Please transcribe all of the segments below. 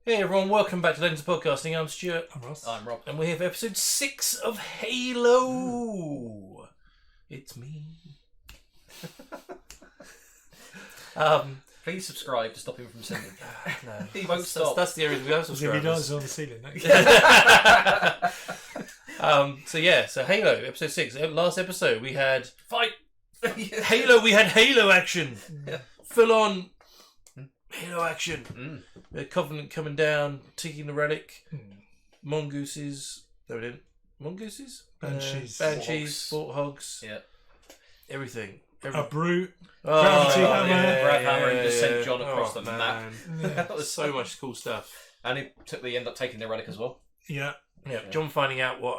Hey everyone, welcome back to Legends of Podcasting. I'm Stuart. I'm Ross. I'm Rob. And we're here for episode 6 of Halo. It's me. Please subscribe to stop him from singing. No, He won't stop. That's the area we have If he does subscribers. on the ceiling. So Halo, episode 6. Last episode we had Fight! Halo, we had Halo action. Yeah. Full on Halo action. Mm. We had Covenant coming down, taking the relic. Mongooses. No, we didn't. Mongooses? Banshees. Fort hogs. Yeah. Everything. A brute. Oh, Gravity hammer. Grab hammer and just send John across the man. map. Yeah. That was so much cool stuff. And they end up taking the relic as well. Yeah. Yeah, John finding out what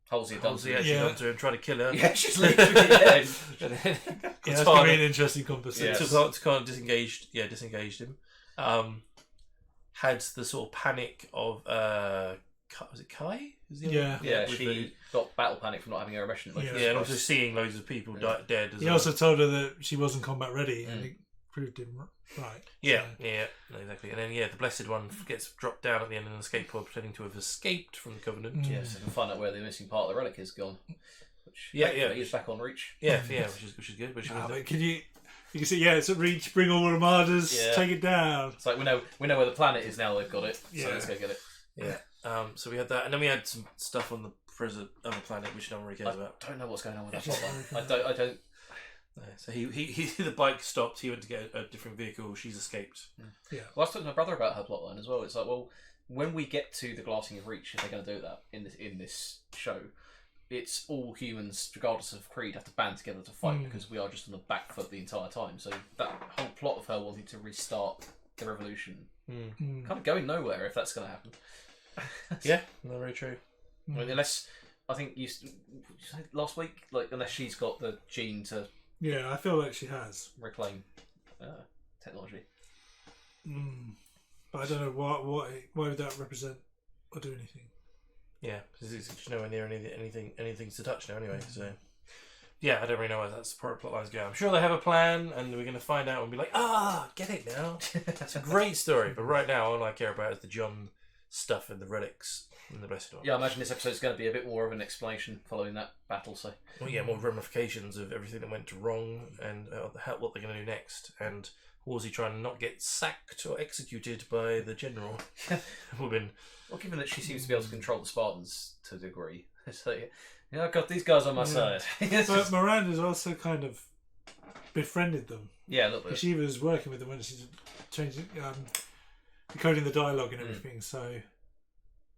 Halsey had done. Halsey actually done to him, trying to kill her. Yeah, she's literally dead. And then Yeah, that's going to be an interesting conversation. Yes. Cortana disengaged him. Had the sort of panic of was it Kai? Was the other Yeah. one? Yeah, with she got battle panic from not having her emission. Yeah. and also seeing loads of people dead as He well. also told her that she wasn't combat ready, and it proved him right. Yeah, no, exactly. And then the Blessed One gets dropped down at the end in an escape pod, pretending to have escaped from the Covenant. Mm. Yeah, so we can find out where the missing part of the relic is gone. Which, Yeah, thankfully, yeah. is back on reach. Yeah, which is good. Which is Ah, good. but you can see, it's at reach, bring all armadas, Yeah. take it down. It's like we know where the planet is now. They've got it. Yeah. So let's go get it. Yeah. So we had that, and then we had some stuff on the other planet, which no one really cares about. I don't know what's going on with that plotline. I don't. No, so he the bike stopped. He went to get a different vehicle. She's escaped. Yeah. Well, I was talking to my brother about her plotline as well. It's like, well, when we get to the glassing of reach, if they're going to do that in this show, it's all humans, regardless of creed, have to band together to fight because we are just on the back foot the entire time. So that whole plot of her wanting to restart the revolution kind of going nowhere if that's going to happen. Yeah, no, very true. I mean, unless I think you said last week, like unless she's got the gene to Yeah, I feel like she has. reclaim technology. But I don't know why would that represent or do anything. Yeah, because it's nowhere near anything to touch now anyway. So yeah, I don't really know where that's plot line's going. I'm sure they have a plan, and we're going to find out and be like, get it now. It's a great story, but right now all I care about is the John stuff and the relics and the Blessed One. Yeah, I imagine this episode is going to be a bit more of an explanation following that battle. So, Well, yeah, more ramifications of everything that went wrong and what they're going to do next. And Halsey trying to not get sacked or executed by the general woman. well, given that she seems to be able to control the Spartans to a degree, it's like, yeah, I've got these guys on my side. But Miranda's also kind of befriended them. Yeah, a little bit. She was working with them when she's changing, decoding the dialogue and everything. So,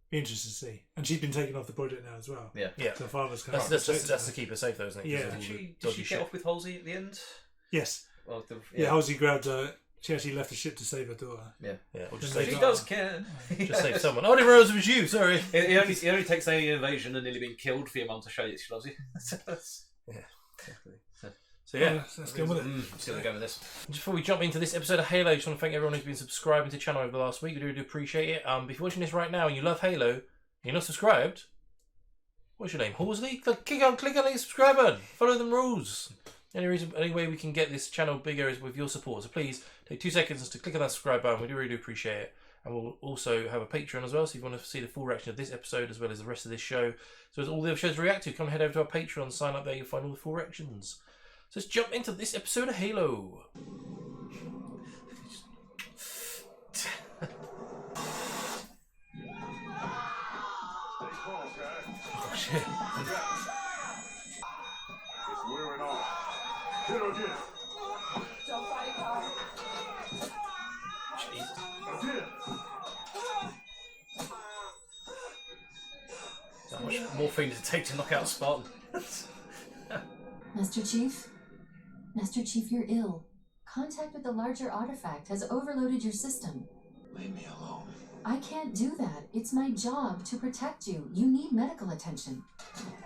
be interested to see. And she's been taken off the project now as well. Yeah. So father's kind That's of to keep her safe, though, isn't it? 'Cause Yeah. of all Did the she dodgy get shit. off with Halsey at the end? Yes. Well, Yeah, Halsey grabbed her. She actually left the ship to save her daughter. Yeah. Yeah, or just Then save, She they does care. just save someone. Oh, I didn't realise it was you. Sorry. It only takes an alien invasion and nearly being killed for your mum to show you that she loves you. Exactly. So yeah, Let's go with it. See where we go with this. just before we jump into this episode of Halo, I just want to thank everyone who's been subscribing to the channel over the last week. We really do appreciate it. If you're watching this right now and you love Halo and you're not subscribed, what's your name? Horsley? Click on the subscribe button. Follow the rules. Any way we can get this channel bigger is with your support. So please take 2 seconds to click on that subscribe button. We do really do appreciate it. And we'll also have a Patreon as well. So if you want to see the full reaction of this episode as well as the rest of this show, so as all the other shows to react to, come head over to our Patreon, sign up there, you'll find all the full reactions. So let's jump into this episode of Halo. Oh shit. It's wearing off. Hit her again. Don't fight it, God. Jesus. Again. How much morphine does it take to knock out a Spartan? Master Chief? Master Chief, you're ill. Contact with the larger artifact has overloaded your system. Leave me alone. I can't do that. It's my job to protect you. You need medical attention.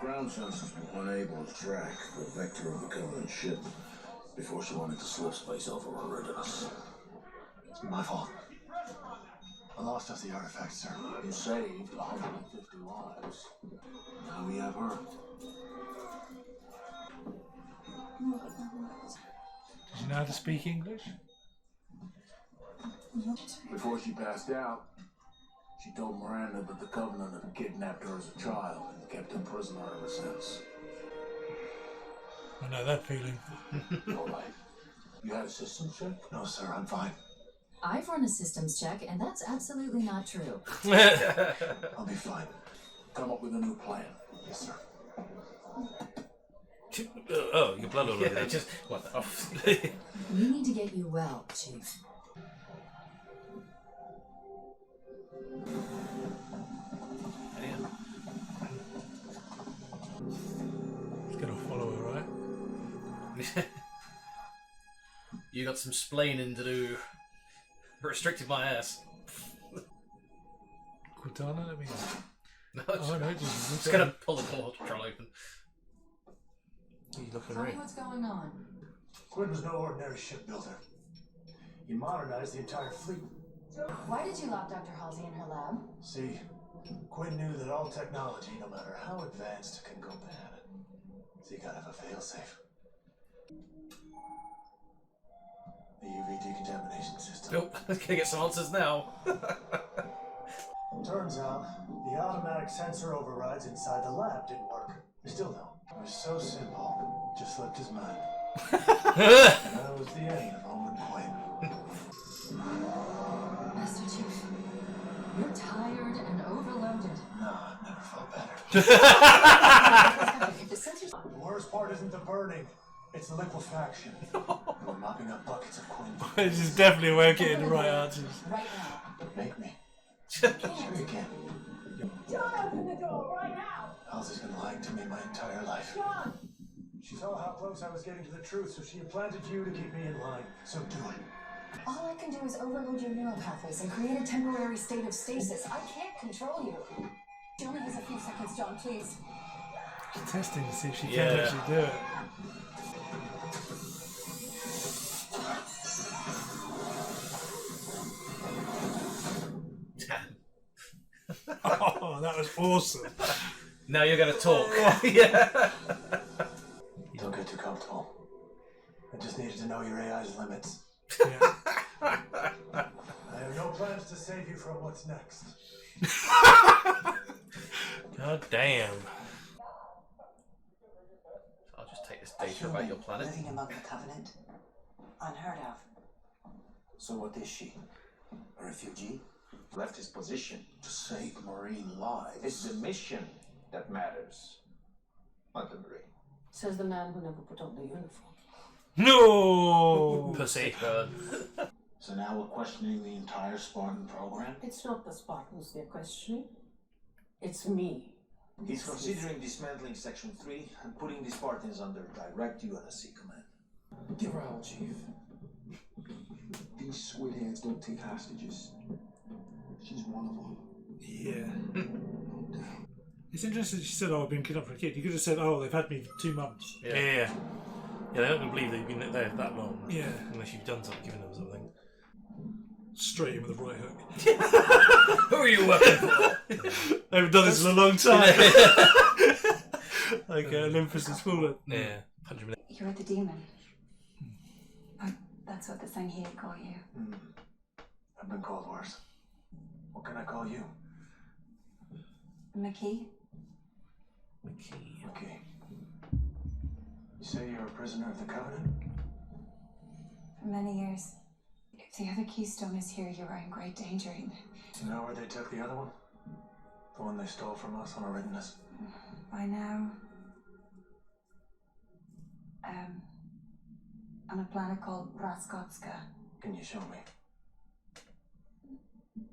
Ground sensors were unable to track the vector of the Covenant ship before she wanted to slip space over and rid of us. It's my fault. I lost us the artifact, sir. You saved 150 lives. Now we have her. Does she know how to speak English? Before she passed out, she told Miranda that the Covenant had kidnapped her as a child and kept her prisoner ever since. I know that feeling. All right. You had a system check? No, sir, I'm fine. I've run a systems check, and that's absolutely not true. I'll be fine. Come up with a new plan. Yes, sir. Oh, your blood all over Yeah, there. just what? Oh. We need to get you well, Chief. It's gonna follow her, right? You got some splaining to do. Restricted my ass. Cortana, let me. No, Oh no, just gonna pull the door control open. He's looking Tell me right. what's going on. Quinn was no ordinary shipbuilder. He modernized the entire fleet. Why did you lock Dr. Halsey in her lab? See, Quinn knew that all technology, no matter how advanced, can go bad. So you gotta have a failsafe. The UV decontamination system. Nope, gonna get some answers now. Turns out, the automatic sensor overrides inside the lab didn't work. Still though, it was so simple, just slipped his mind. And that was the end of Roman Quinn. Master Chief, you're tired and overloaded. No, I've never felt better. If the sensors... The worst part isn't the burning, it's the liquefaction. We're mopping up buckets of Quinn. This is definitely a way of getting the right answers. Right now. Make me. You Sure can't. you can. John, open the door right now! Halsey's been lying to me my entire life. John! She saw how close I was getting to the truth, so she implanted you to keep me in line. So do it. All I can do is overload your neural pathways and create a temporary state of stasis. I can't control you. She only has a few seconds, John, please. She's testing to see if she Yeah. can actually do it. Oh, that was awesome. Now you're gonna talk. Yeah. Don't get too comfortable. I just needed to know your AI's limits. Yeah. I have no plans to save you from what's next. God damn. I'll just take this data about your planet. Living among the Covenant? Unheard of. So what is she? A refugee? Left his position to save marine lives. It's the mission that matters, not the marine. Says the man who never put on the uniform. No. Pussy. So now we're questioning the entire Spartan program? It's not the Spartans they're questioning. It's me. He's considering dismantling Section 3 and putting the Spartans under direct UNSC command. Give her out, Chief. These squid heads don't take hostages. She's one of them. Yeah. It's interesting she said, "Oh, I've been kidnapped for a kid." You could have said, "Oh, they've had me for 2 months." Yeah. Yeah, they're not going to believe that you've been there that long. Yeah. Unless you've done something, given them something. Straight in with a right hook. Who are you working for? They haven't done this in a long time. Like Olympus has fallen. Yeah. 100 minutes. You're the demon. But that's what the thing here call you. I've been called worse. What can I call you? McKee? Okay. You say you're a prisoner of the Covenant? For many years. If the other keystone is here, you're in great danger. Do you know where they took the other one? The one they stole from us unwrittenness? By now... on a planet called Raskotska. Can you show me?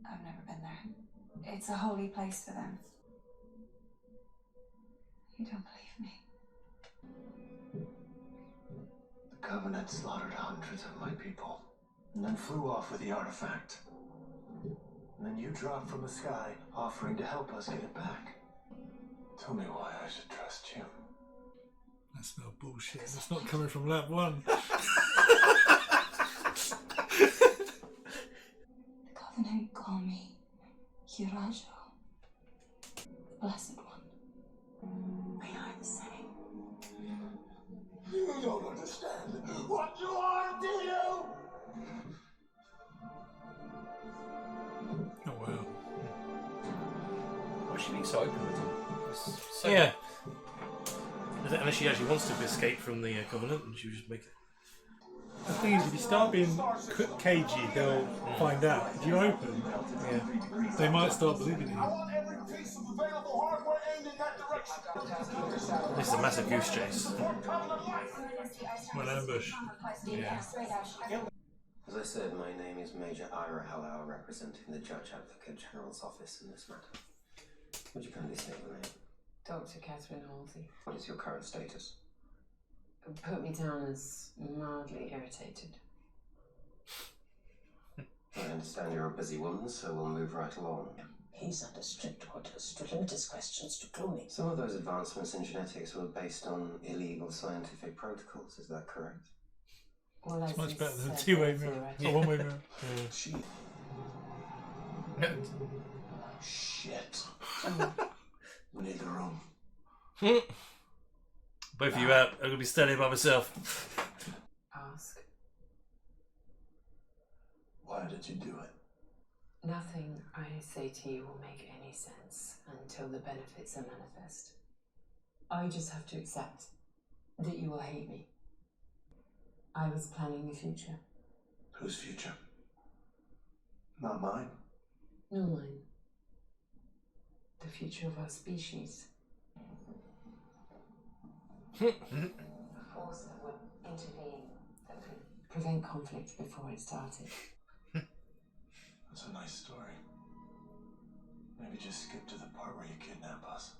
I've never been there. It's a holy place for them. You don't believe me? The Covenant slaughtered hundreds of my people, and then flew off with the artifact. And then you dropped from the sky, offering to help us get it back. Tell me why I should trust you. That's no bullshit. It's not coming from Lab 1. The Covenant call me Hirajo, the Blessed One. We are the same. You don't understand what you are, do you? She's being so open with them. It's so Yeah. Unless she actually wants to escape from the Covenant, and she was just make it. The thing is, if you start being cagey, they'll find out. If you open, they might start believing you. This is a massive goose chase. Well, ambush. Yeah. As I said, my name is Major Ira Hallow, representing the Judge Advocate General's office in this matter. Would you kindly state your name? Dr. Catherine Halsey. What is your current status? Put me down as mildly irritated. I understand you're a busy woman, so we'll move right along. He's under strict orders to limit his questions to cloning. Some of those advancements in genetics were based on illegal scientific protocols, is that correct? Well, It's much better than a two-way mirror. Or one-way mirror. She... Shit. We need the room. Both of you out. I'm gonna be standing by myself. Ask. Why did you do it? Nothing I say to you will make any sense until the benefits are manifest. I just have to accept that you will hate me. I was planning the future. Whose future? Not mine. No, mine. The future of our species. A force that would intervene, that could prevent conflict before it started. That's a nice story. Maybe just skip to the part where you kidnap us.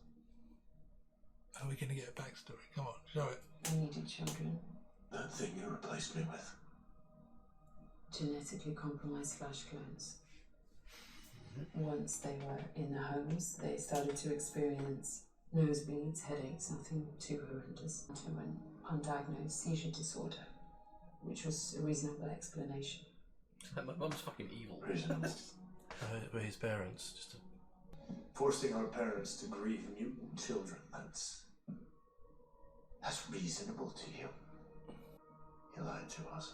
How are we going to get a backstory? Come on, show it. I needed children. That thing you replaced me with. Genetically compromised flash clones. Once they were in the homes, they started to experience nosebleeds, headaches, nothing too horrendous, to an undiagnosed seizure disorder, which was a reasonable explanation. My mum's fucking evil. Reasonable. We're his parents. Just to... Forcing our parents to grieve mutant children, that's reasonable to you. You lied to us.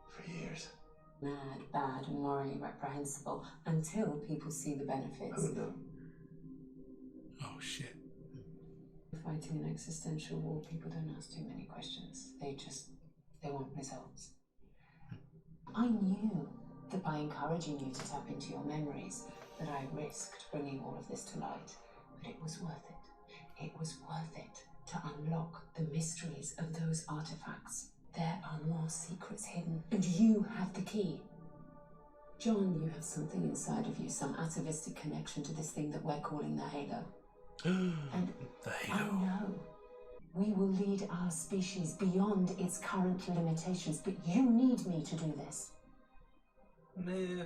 For years. Mad, bad, and morally reprehensible until people see the benefits. Who knew? Oh, shit. Fighting an existential war, people don't ask too many questions. They want results. I knew that by encouraging you to tap into your memories, that I risked bringing all of this to light. But it was worth it. It was worth it to unlock the mysteries of those artifacts. There are more secrets hidden, and you have the key. John, you have something inside of you, some atavistic connection to this thing that we're calling the Halo. And the I know we will lead our species beyond its current limitations, but you need me to do this. Nah.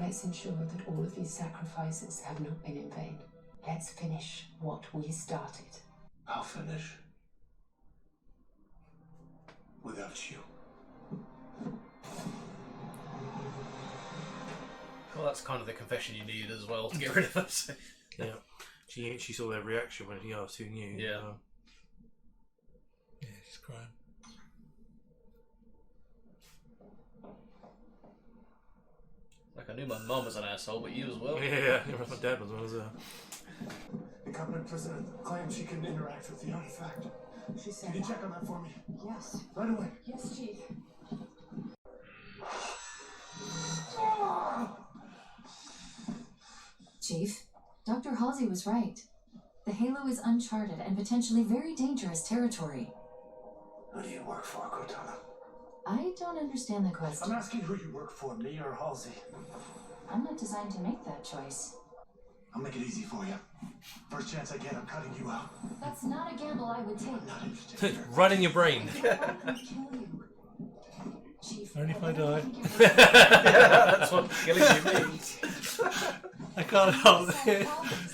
Let's ensure that all of these sacrifices have not been in vain. Let's finish what we started. I'll finish. Without you. Well, that's kind of the confession you needed as well to get rid of us. Yeah. She saw their reaction when he asked who knew. Yeah. Yeah, she's crying. Like, I knew my mum was an asshole, but you as well. Yeah, my dad was one as well. The Covenant President claims she can interact with the artifact. She said. Can you check on that for me? Yes. Right away. Yes, Chief. Chief, Dr. Halsey was right. The Halo is uncharted and potentially very dangerous territory. Who do you work for, Cortana? I don't understand the question. I'm asking who you work for, me or Halsey. I'm not designed to make that choice. I'll make it easy for you. First chance I get, I'm cutting you out. That's not a gamble I would take. I'm not interested. Right in your brain. I can kill you. Chief, Only if I die. That's what killing you means. I can't help it.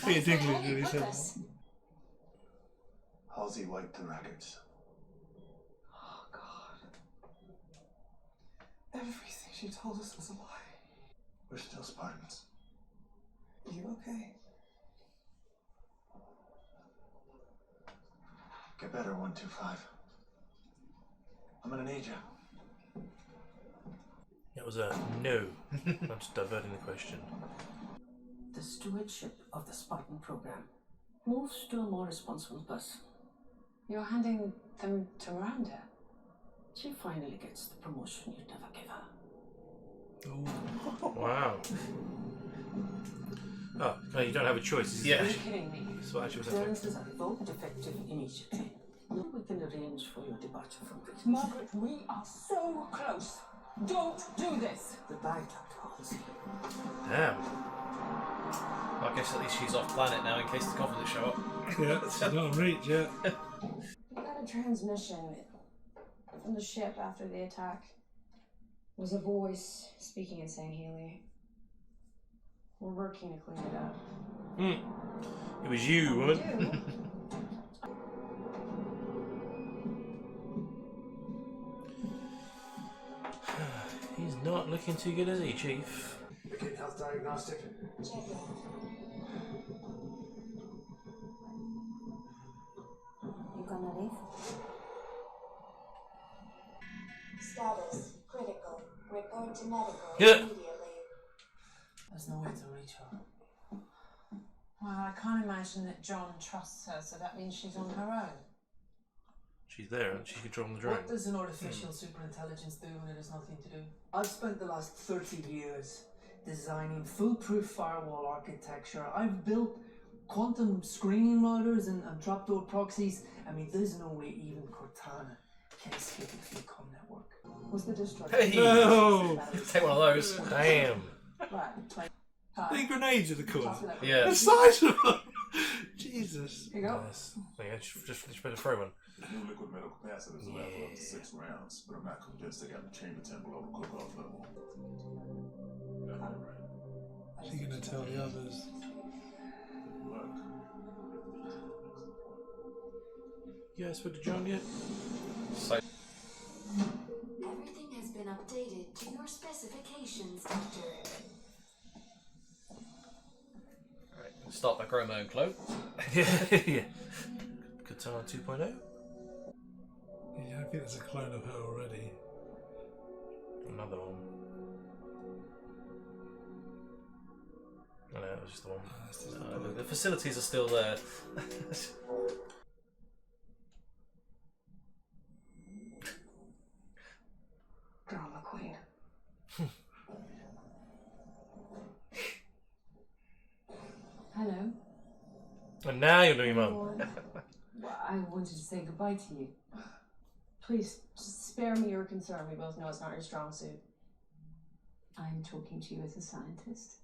Peter Dinklage really said that. Halsey wiped the records. Oh, God. Everything she told us was a lie. We're still Spartans. You okay? Get better, 125. I'm gonna need you. That was a no. I'm just diverting the question. The stewardship of the Spartan program moves to a more responsible person. You're handing them to Miranda? She finally gets the promotion you'd never give her. Wow. Oh, no, you don't have a choice. Are you kidding me? That's what actually was happening. Clearances are revoked effective immediately. We can arrange for your departure from prison. Margaret, we are so close. Don't do this. The Baghdad policy. Damn. I guess at least she's off planet now in case the coffins show up. Yeah, it's not on reach yet. We got a transmission from the ship after the attack. It was a voice speaking in Sangheili. We're working to clean it up. It was you, woman. He's not looking too good, is he, Chief? Begin health diagnostic. You gonna leave? Status critical. Report to medical Yeah. immediately. There's no way to reach her. Well, I can't imagine that John trusts her, so that means she's on her own. She's there and she's controlling the drone. What does an artificial superintelligence do when it has nothing to do? I've spent the last 30 years designing foolproof firewall architecture. I've built quantum screening routers and trapdoor proxies. I mean, there's no way even Cortana can escape the FECOM network. What's the destruction? Hey! No! Take one of those. Damn. Right. The grenades are the cool. Yeah. The size of them. Jesus. Here you go. Nice. Yeah, just better throw one. The new liquid metal capacitors allow for up to 6 rounds, but I'm not convinced they got the chamber temp below the cook-off level. Is he going to tell the others? Look. You guys spoke to John yet? So Everything has been updated to your specifications, Doctor. Alright, start by growing my own clone. Yeah. Cortana 2.0? Yeah, I think there's a clone of her already. Another one. Oh, no, that was just the one. The facilities are still there. Drama queen. Hello. And now you're doing mum. Well, I wanted to say goodbye to you. Please, just spare me your concern. We both know it's not your strong suit. I'm talking to you as a scientist.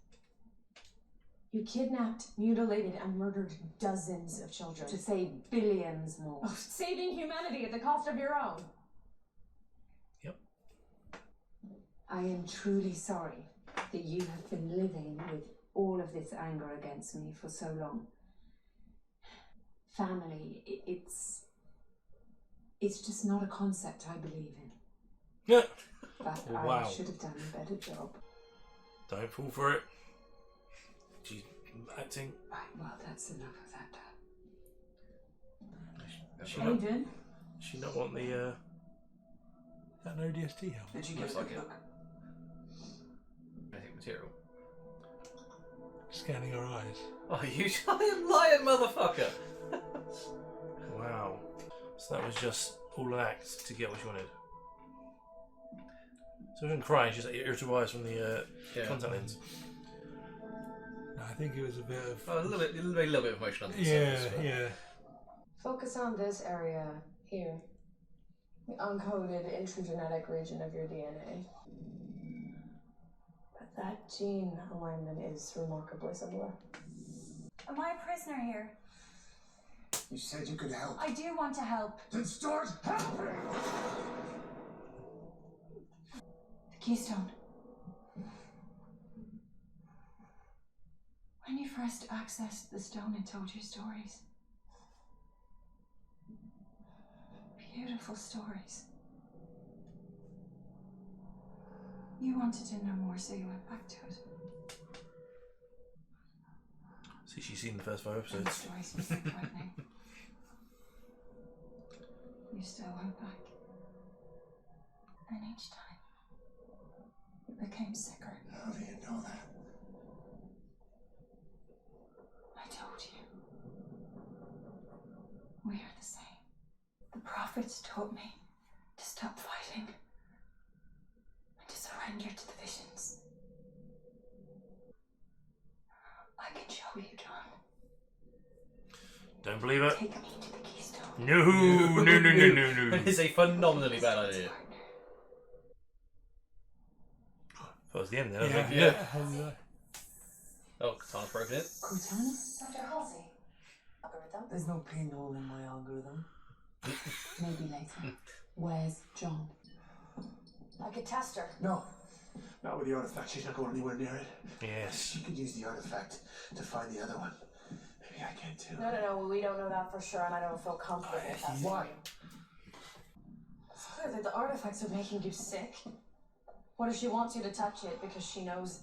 You kidnapped, mutilated, and murdered dozens of children. To save billions more. Oh, saving humanity at the cost of your own. I am truly sorry that you have been living with all of this anger against me for so long. Family, it's just not a concept I believe in. Yeah. But Wow. I should have done a better job. Don't fall for it. She's acting. Right, well, that's enough of that. She not want the Is that an ODST helmet? Did you Looks get like the it. look? Genetic material. Scanning her eyes. Oh, you lying motherfucker! Wow. So that was just all an act to get what she wanted. So she wasn't crying, she's irritable eyes from the contact lens. No, I think it was a bit of. Oh, a little bit of emotion on the Yeah, surface, but- yeah. Focus on this area here. The uncoded intragenetic region of your DNA. But that gene alignment is remarkably similar. Am I a prisoner here? You said you could help. I do want to help. Then start helping! The Keystone. When you first accessed the stone and told your stories. Beautiful stories. You wanted to know more, so you went back to it. See, she's seen the first 5 And the episodes. stories were so frightening. You still went back. And each time, you became sicker. How do you know that? prophets taught me to stop fighting and to surrender to the visions. I can show you, John. Don't believe it. Take me to the keystone. No. That is a phenomenally bad idea. That was the end there. Yeah. Yeah. Oh, Cortana's broken it. Cortana? Dr. Halsey. Algorithm? There's no pinhole in my algorithm. Maybe later. Where's John? I could test her. No. Not with the artifact. She's not going anywhere near it. Yes. She could use the artifact to find the other one. Maybe I can too. No, we don't know that for sure, and I don't feel comfortable with that. Why? It's clear that the artifacts are making you sick. What if she wants you to touch it because she knows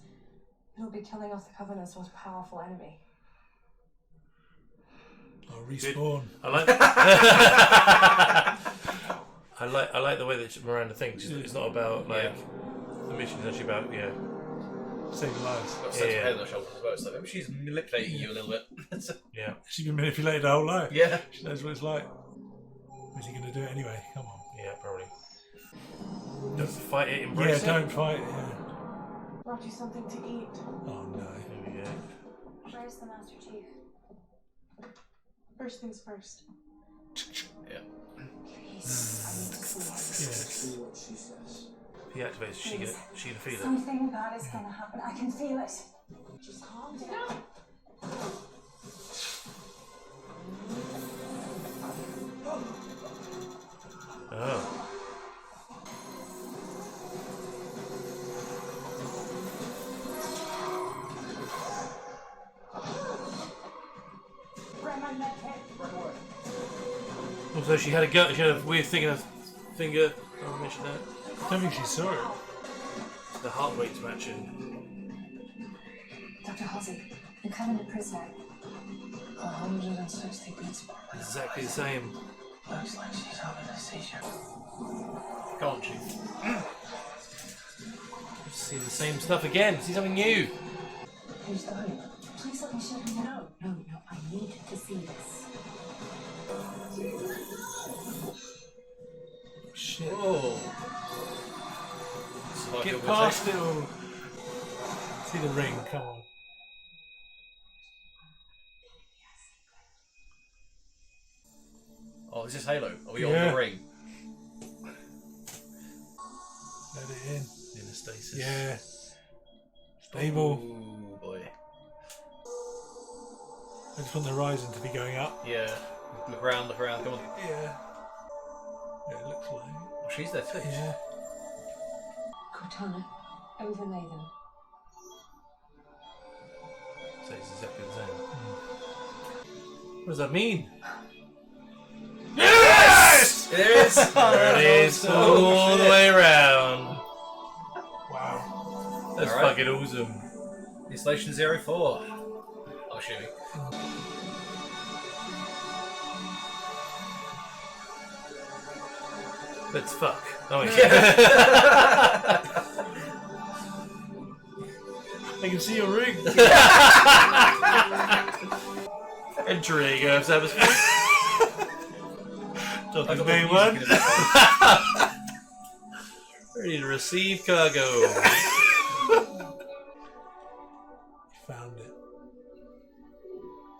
it'll be killing off the Covenant's most powerful enemy? I'll respawn. I like the way that Miranda thinks. It's not about like the mission. It's actually about saving lives. Got a sense of head on her shoulders as well, so maybe she's manipulating you a little bit. Yeah. She's been manipulated her whole life. Yeah. She knows what it's like. Is he going to do it anyway? Come on. Yeah, probably. Don't fight it, embrace it. Yeah, don't fight it. Yeah. Brought you something to eat. Oh no. Here we go. Where's the Master Chief? First things first. Yeah. See what she says. If he activates, she gonna feel it. Something bad is gonna happen. I can feel it. Just calm down. Oh. Also, she had a weird thing in her finger. I mentioned that. I don't think she saw it. The heart rate's matching. Dr. Halsey, the Covenant prisoner. 160 beats per minute. Exactly the same. Looks like she's having a seizure. Can't she? See the same stuff again. See something new. Who's dying? Please let me show you. No, I need to see this. Shit. Whoa. Get past it all. See the ring, come on. Oh, is this Halo? Are we on Yeah. the ring? Let it in. In the stasis. Yeah. Stable. Ooh, boy. I just want the horizon to be going up. Yeah. Look around, come on. Yeah. Yeah, it looks like. Oh, she's there too. Yeah. Cortana, overlay them. So it's exactly the same. What does that mean? Yes! It is! There it is, all the way around. Wow. That's Alright. fucking awesome. Installation 04. I'm assuming. Let's fuck. Oh, I can see your ring. Entering Earth's atmosphere. Talking main one. Ready to receive cargo. Found it.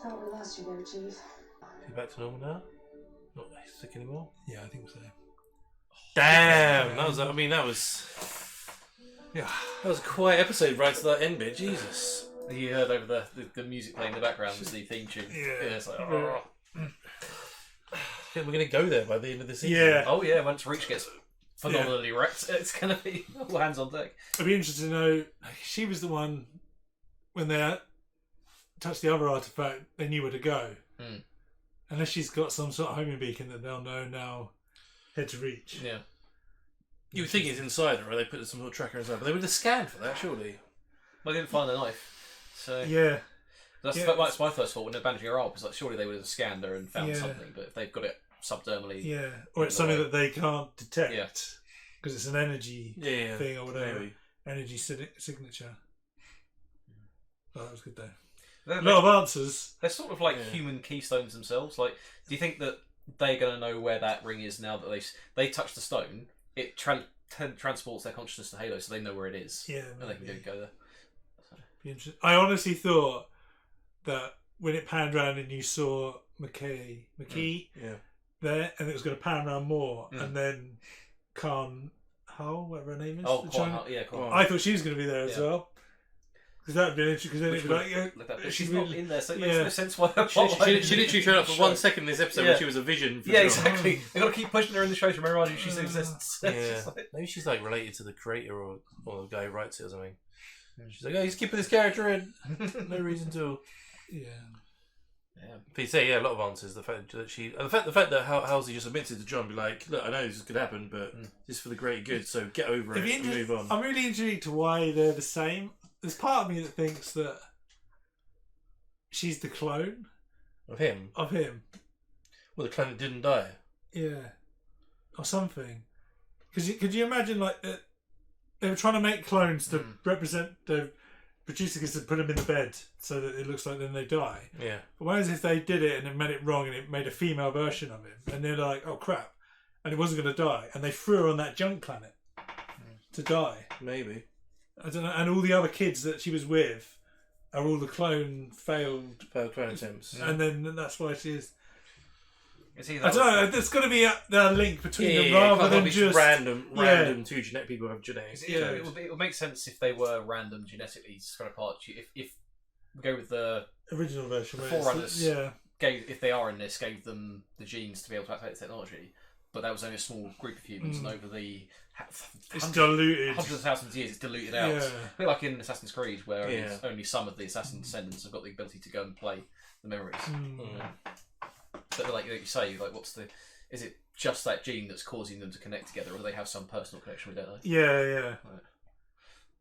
Thought we lost you there, Chief. Is he back to normal now? Not sick anymore? Yeah, I think so. Damn! That was a quiet episode right to that end bit. Jesus. You heard over the music playing in the background was the theme tune. Yeah. It's like, oh. We're going to go there by the end of the season. Yeah. Oh yeah, once Reach gets phenomenally wrecked, it's going to be all hands on deck. I'd be interested to know. She was the one when they touched the other artifact. They knew where to go. Hmm. Unless she's got some sort of homing beacon that they'll know now. Head to Reach. Yeah. You would think it's inside her, or they put some sort of tracker inside, but they would have scanned for that, surely. Well, they didn't find the knife. So Yeah. that's my first thought when they're bandaging her up. It's like surely they would have scanned her and found something, but if they've got it subdermally, Yeah. Or it's something that they can't detect because it's an energy Yeah, thing or whatever. maybe. Energy signature. Oh, that was good though. They're, A lot of answers. they're sort of like human keystones themselves. Like, do you think that they're going to know where that ring is now that they touch the stone. It transports their consciousness to Halo, so they know where it is. Yeah, and they can go there. Be interesting. I honestly thought that when it panned around and you saw McKee there, and it was going to pan around more, and then Khan Hull, whatever her name is. I thought she was going to be there as well. Because that would be interesting. Because then it'd be like, but she's not in there, so it makes no sense why her plot she literally showed up for 1 second in this episode when she was a vision. Exactly. They've got to keep pushing her in the show to remind you she still exists. Yeah. Maybe she's like related to the creator or the guy who writes it or something. She's like, oh, he's keeping this character in. No reason to. Yeah. But you say, a lot of answers. The fact that the fact that Halsey just admits it to John, be like, look, I know this could happen, but this is for the greater good, so get over it and move on. I'm really intrigued to why they're the same. There's part of me that thinks that she's the clone of him. Well, the clone that didn't die. Yeah, or something. Because could you imagine like they were trying to make clones to represent the producer gets to put them in the bed so that it looks like then they die. Yeah. But whereas if they did it and it made it wrong and it made a female version of him, and they're like, oh crap, and it wasn't going to die, and they threw her on that junk planet to die. Maybe. I don't know. And all the other kids that she was with are all the failed clone attempts. And then that's why she is. I don't know. There's got to be a link between them rather than just random two genetic people who have genetics. It would make sense if they were random genetically spread apart. If we go with the original version, the Forerunners, if they are in this, gave them the genes to be able to activate the technology, but that was only a small group of humans, and over the it's diluted hundreds of thousands of years, it's diluted out. A bit like in Assassin's Creed, where only some of the assassin descendants have got the ability to go and play the memories. But like you say, like is it just that gene that's causing them to connect together, or do they have some personal connection? We don't know. Yeah. Right.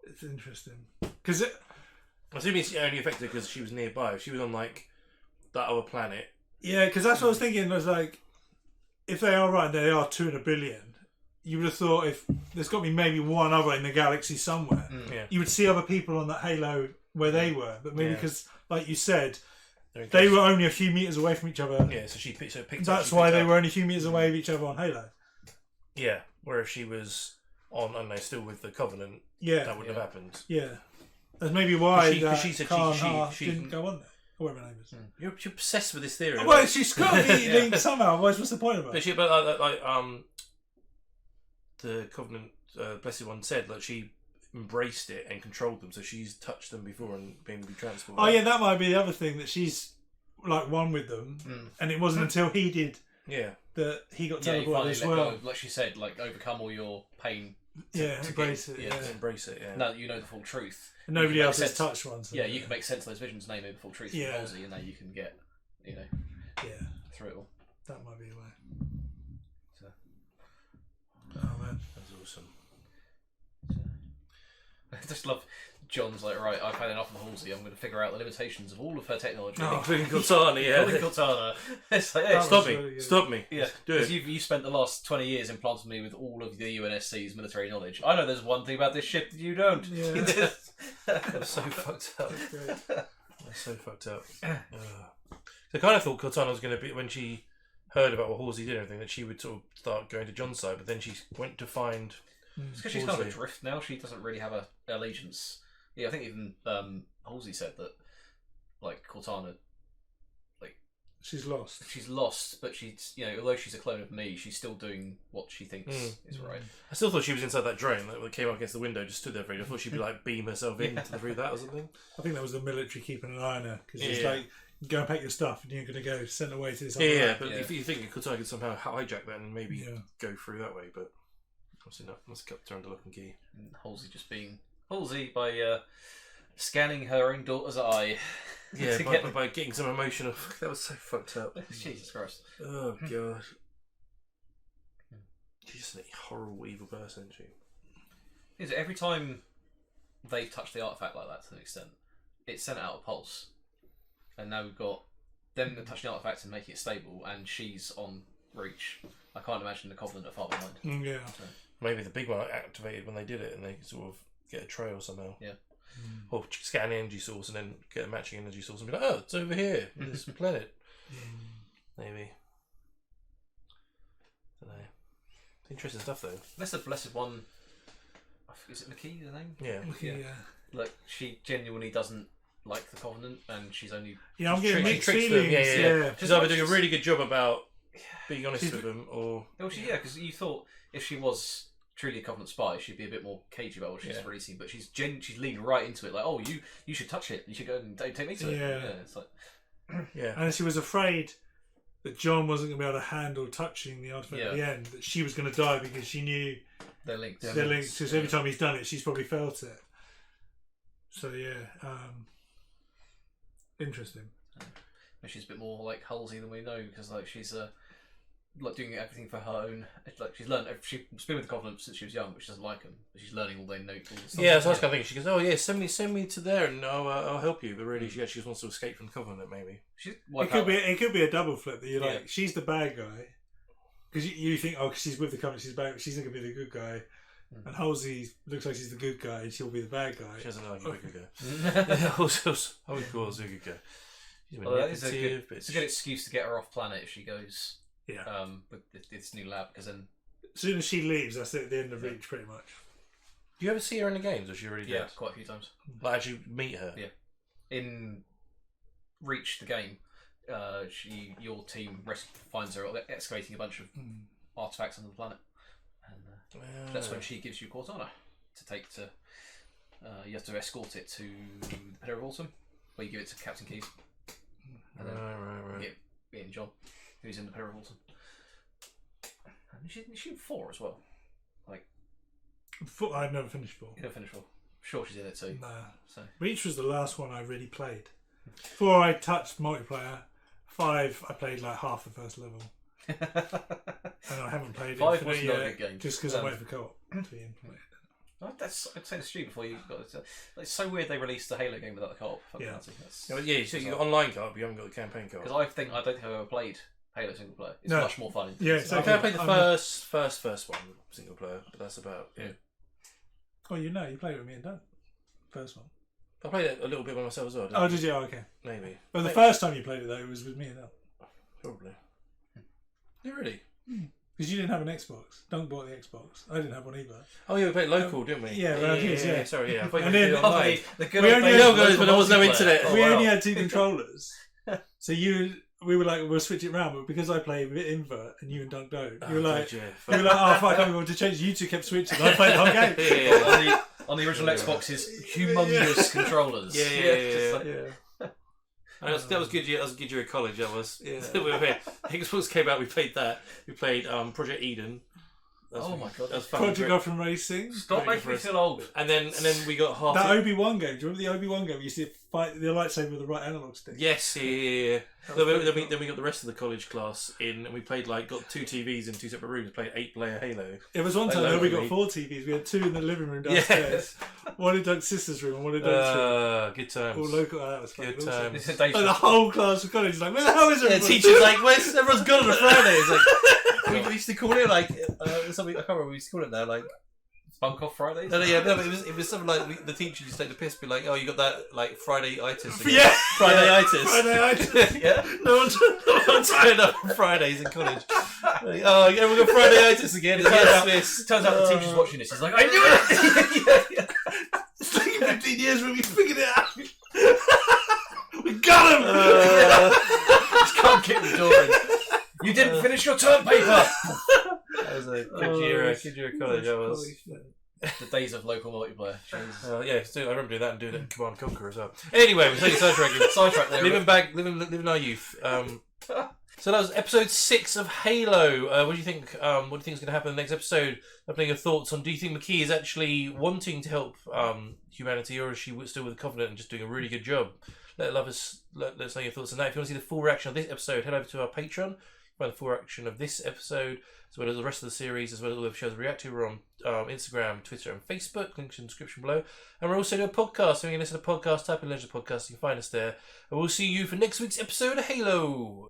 It's interesting because I'm assuming it's only affected because she was nearby. If she was on like that other planet. Yeah, because that's what I was thinking. Was like, if they are right, they are 2 in a billion. You would have thought if there's got to be maybe one other in the galaxy somewhere, you would see other people on that halo where they were. But maybe because, like you said, they were only a few meters away from each other. Yeah, so she picked up. That's why they were only a few meters away of each other on Halo. Yeah, where if she was on, I don't know, still with the Covenant, that wouldn't have happened. Yeah, that's maybe why she said she didn't go on there. Whatever her name is. You're obsessed with this theory. Well, she's got to be linked somehow. Otherwise, what's the point of it? But the Covenant, Blessed One said that she embraced it and controlled them, so she's touched them before and been transported. Oh yeah, that might be the other thing, that she's like one with them, and it wasn't until he did that he got teleported as well. Go, like she said, like overcome all your pain. Embrace it. Embrace it. Yeah. Now that you know the full truth. And nobody else has touched one. So you can make sense of those visions, name the full truth from Halsey, and now you can get, through it all. That might be the way. Oh man, that's awesome. I just love John's like, right, I've had enough of Halsey, I'm going to figure out the limitations of all of her technology. Including Cortana, Including Cortana. It's like, hey, stop me. Yeah, because you spent the last 20 years implanting me with all of the UNSC's military knowledge. I know there's one thing about this ship that you don't. Yeah. That's so fucked up. That's so fucked up. So I kind of thought Cortana was going to be, when she heard about what Halsey did and everything, that she would sort of start going to John's side, but then she went to find... It's because she's kind of adrift now. She doesn't really have a allegiance. Yeah, I think even Halsey said that, like, Cortana, like... She's lost. She's lost, but she's, although she's a clone of me, she's still doing what she thinks is right. I still thought she was inside that drone that came up against the window, just stood there for it. I thought she'd be like, beam herself in through that or something. I think that was the military keeping an eye on her, because it's like, go and pack your stuff and you're going to go sent away to this other but if you think Cortana could somehow hijack that and maybe go through that way, but obviously not. Let's turn to lock and key. And Halsey just being Halsey by scanning her own daughter's eye. Yeah, by getting some emotional. That was so fucked up. Jesus Christ. Oh god. She's just a horrible, evil person, isn't she? Every time they touch the artifact like that to an extent, it sent out a pulse. And now we've got them touching the artifact and making it stable, and she's on reach. I can't imagine the Covenant are far behind. Yeah. So. Maybe the big one activated when they did it, and they sort of get a trail somehow. Yeah. Or scan the energy source and then get a matching energy source and be like, oh, it's over here, this planet. Maybe. Interesting stuff, though. That's the blessed one. Is it McKee, the name? Yeah. McKee, yeah. Like, she genuinely doesn't like the Covenant, and she's only... Yeah, I'm getting mixed tricks feelings. them. Yeah. She's either doing a she's- really good job about being honest with them, or... Well, because you thought if she was truly a Covenant spy, she'd be a bit more cagey about what she's releasing, but she's leading right into it, like, oh, you should touch it, you should go and take me to it. Yeah. It's like... Yeah. And she was afraid that John wasn't going to be able to handle touching the artifact at the Yeah. end, that she was going to die because she knew They're linked. they're linked, because every time he's done it, she's probably felt it. So, yeah. Interesting. And she's a bit more like Halsey than we know, because like she's like doing everything for her own. It's like she's learned. She's been with the Covenant since she was young, but she doesn't like them. But she's learning all they know. All the stuff. Yeah, so I was kind of thinking. She goes, "Oh yeah, send me to there, and I'll help you." But really, she actually just wants to escape from the Covenant. Maybe It could be a double flip that you're like, she's the bad guy, because you think, oh, 'cause she's with the Covenant, she's bad. She's not going to be the good guy. And Halsey looks like she's the good guy, and she'll be the bad guy. She doesn't like the good guy. I would call her the good guy. She's manipulative, it's a good excuse to get her off planet if she goes. Yeah. With this new lab, because then As soon as she leaves, that's it, the end of Reach, pretty much. Do you ever see her in the games, or is she already dead? Yeah, quite a few times. Like actually meet her. Yeah. In Reach, the game, your team finds her excavating a bunch of artifacts on the planet, and that's when she gives you Cortana to take to. You have to escort it to the Pillar of Autumn, where you give it to Captain Keyes, and then Right. get in John, who's in the Pillar of Autumn. And she's in 4 as well. Like, I've never finished 4. You never finished 4. Sure, she's in it too. Nah. So Reach was the last one I really played. 4, I touched multiplayer. 5, I played like half the first level. And I haven't played 5 it was for not a good game. just because I'm waiting for co-op to be implemented. I'd say the street before you got it. It's so weird they released the Halo game without the co-op. Yeah, so you got online co-op, but you haven't got the campaign co-op. Because I don't think I've ever played Halo single player. It's No. much more fun. Yeah, So I played the first one single player, but that's about it. Oh, you played it with me and Dan. First one. I played it a little bit by myself as well. Oh, did you? Oh, okay. Maybe. But the first time you played it though, it was with me and Dan. Probably. Yeah, really? Because you didn't have an Xbox. Dunk bought the Xbox. I didn't have one either. Oh, yeah, we played local, didn't we? Yeah, around here, yeah. Sorry, yeah. I played And it then online. we only had, but there was no internet. We only had 2 controllers. So we were like, we'll switch it around, but because I played with Invert and you and Dunk don't, you were like, oh fuck, I can't remember to change. You 2 kept switching. I played the whole game. On the original Xbox's humongous controllers. Yeah. That was good. That was a good year of college. That was. Yeah. Xbox came out. We played that. We played Project Eden. Oh my god, that was fun. Project Gotham Racing. Stop making me feel old. And then we got half that Obi-Wan game. Do you remember the Obi-Wan game? You used to fight the lightsaber with the right analog stick. Yes, yeah. Then we got the rest of the college class in, and we played got 2 TVs in 2 separate rooms. Played 8-player Halo. It was one time where we got 4 TVs. We had 2 in the living room downstairs. One in Dunk's sister's room and one in Dunk's room. Good times. All local. Oh, that was fun. Good times. And the whole class of college is like, where the hell is everyone? The teacher's like, where's everyone's gone on a Friday? It's like we used to call it something. I can't remember. We used to call it now Bunk off Fridays. No, it was something like the teacher used to take the piss, be like, "Oh, you got that Friday-itis again." Yeah, Friday-itis. Friday-itis. Yeah, no one turned up on Fridays in college. Like, oh, yeah, we got Friday-itis again. Turns out the teacher's watching this. He's like, I knew it. It's taken 15 years when we figured it out. We got him. Just can't keep the door in. You didn't finish your term paper. That was a good year of college. That was the days of local multiplayer. Yeah, I remember doing that and doing it in Command and Conquer as well. Anyway, we're taking sidetrack there. Living our youth. So that was episode 6 of Halo. What do you think? What do you think is going to happen in the next episode? I'm your thoughts on. Do you think McKee is actually wanting to help humanity, or is she still with the Covenant and just doing a really good job? Let us know your thoughts on that. If you want to see the full reaction of this episode, head over to our Patreon. Find the full reaction of this episode, as well as the rest of the series, as well as all the shows we react to. We're on Instagram, Twitter, and Facebook. Links in the description below. And we're also doing a podcast. So you can listen to the podcast, type in Legend Podcast, you can find us there. And we'll see you for next week's episode of Halo.